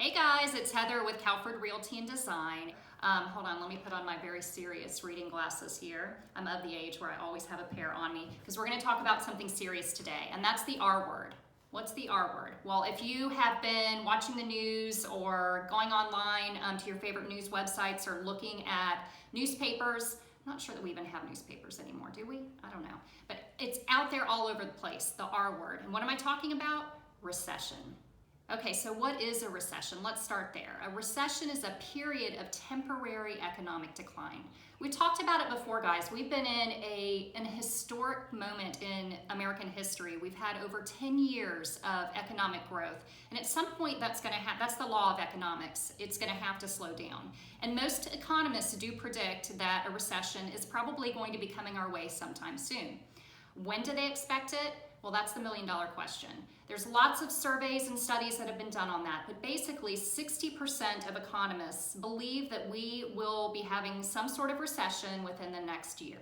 Hey guys, it's Heather with Cowford Realty and Design. Hold on, let me put on my very serious reading glasses here. I'm of the age where I always have a pair on me because we're going to talk about something serious today, and that's the R word. What's the R word? Well, if you have been watching the news or going online to your favorite news websites or looking at newspapers, I'm not sure that we even have newspapers anymore, do we? I don't know. But it's out there all over the place, the R word. And what am I talking about? Recession. Okay, so what is a recession? Let's start there. A recession is a period of temporary economic decline. We talked about it before, guys. We've been in an historic moment in American history. We've had over 10 years of economic growth, and at some point that's the law of economics. It's going to have to slow down. And most economists do predict that a recession is probably going to be coming our way sometime soon. When do they expect it? Well, that's the million-dollar question. There's lots of surveys and studies that have been done on that, but basically 60% of economists believe that we will be having some sort of recession within the next year.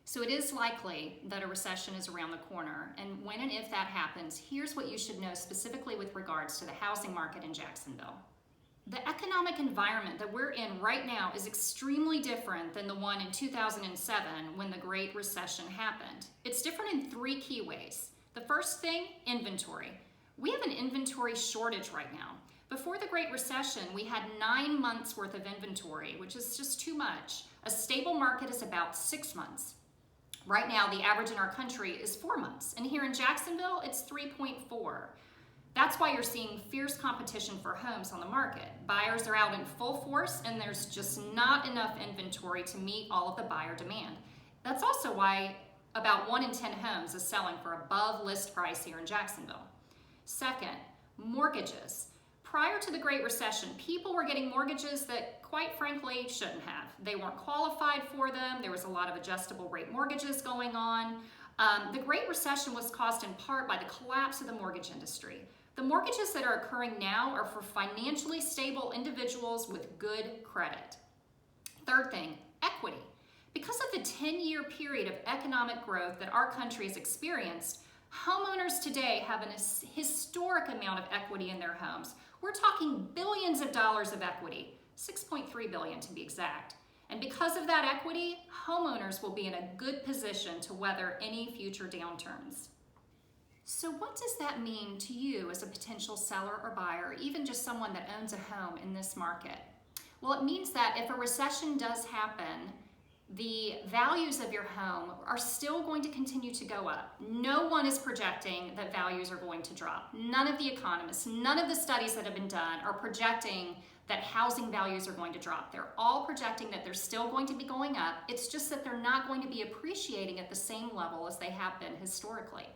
So it is likely that a recession is around the corner, and when and if that happens, here's what you should know specifically with regards to the housing market in Jacksonville. The economic environment that we're in right now is extremely different than the one in 2007 when the Great Recession happened. It's different in three key ways. The first thing, inventory. We have an inventory shortage right now. Before the Great Recession, we had 9 months worth of inventory, which is just too much. A stable market is about 6 months. Right now, the average in our country is 4 months, and here in Jacksonville, it's 3.4. That's why you're seeing fierce competition for homes on the market. Buyers are out in full force, and there's just not enough inventory to meet all of the buyer demand. That's also why about 1 in 10 homes is selling for above list price here in Jacksonville. Second, mortgages. Prior to the Great Recession, people were getting mortgages that, quite frankly, shouldn't have. They weren't qualified for them. There was a lot of adjustable rate mortgages going on. The Great Recession was caused in part by the collapse of the mortgage industry. The mortgages that are occurring now are for financially stable individuals with good credit. Third thing, equity. Because of the 10-year period of economic growth that our country has experienced, homeowners today have an historic amount of equity in their homes. We're talking billions of dollars of equity, $6.3 billion to be exact. And because of that equity, homeowners will be in a good position to weather any future downturns. So what does that mean to you as a potential seller or buyer, or even just someone that owns a home in this market? Well, it means that if a recession does happen, the values of your home are still going to continue to go up. No one is projecting that values are going to drop. None of the economists, none of the studies that have been done are projecting that housing values are going to drop. They're all projecting that they're still going to be going up. It's just that they're not going to be appreciating at the same level as they have been historically.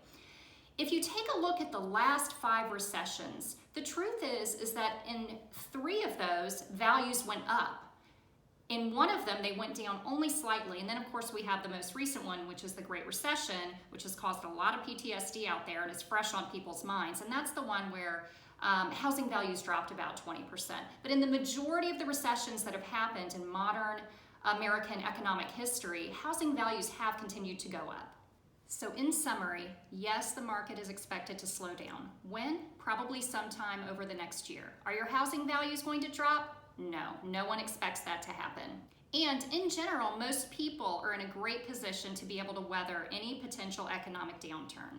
If you take a look at the last 5 recessions, the truth is that in 3 of those, values went up. In 1 of them, they went down only slightly. And then, of course, we have the most recent one, which is the Great Recession, which has caused a lot of PTSD out there and is fresh on people's minds. And that's the one where housing values dropped about 20%. But in the majority of the recessions that have happened in modern American economic history, housing values have continued to go up. So in summary, yes, the market is expected to slow down. When? Probably sometime over the next year. Are your housing values going to drop? No, no one expects that to happen. And in general, most people are in a great position to be able to weather any potential economic downturn.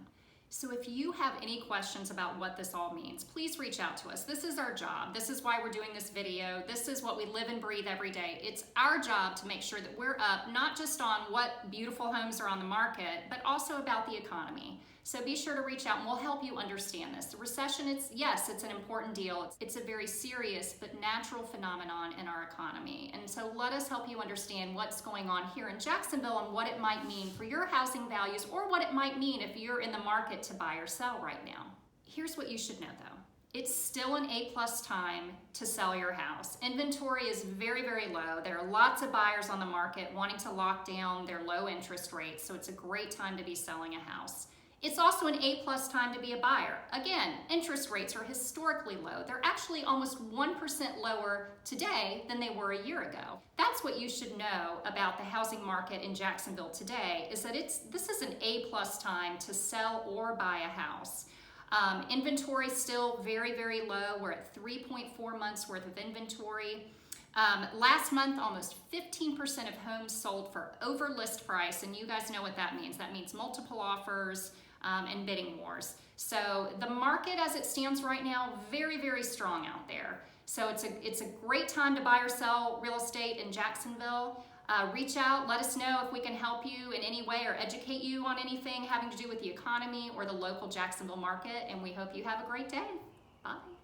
So if you have any questions about what this all means, please reach out to us. This is our job. This is why we're doing this video. This is what we live and breathe every day. It's our job to make sure that we're up, not just on what beautiful homes are on the market, but also about the economy. So be sure to reach out and we'll help you understand this. The recession, it's an important deal. It's a very serious but natural phenomenon in our economy. And so let us help you understand what's going on here in Jacksonville and what it might mean for your housing values or what it might mean if you're in the market to buy or sell right now. Here's what you should know though. It's still an A+ time to sell your house. Inventory is very, very low. There are lots of buyers on the market wanting to lock down their low interest rates, so it's a great time to be selling a house. It's also an A+ time to be a buyer. Again, interest rates are historically low. They're actually almost 1% lower today than they were a year ago. That's what you should know about the housing market in Jacksonville today, is that this is an A+ time to sell or buy a house. Inventory still very, very low. We're at 3.4 months worth of inventory. Last month, almost 15% of homes sold for over list price, and you guys know what that means. That means multiple offers and bidding wars. So the market as it stands right now, very, very strong out there. So it's a great time to buy or sell real estate in Jacksonville. Reach out, let us know if we can help you in any way or educate you on anything having to do with the economy or the local Jacksonville market, and we hope you have a great day. Bye.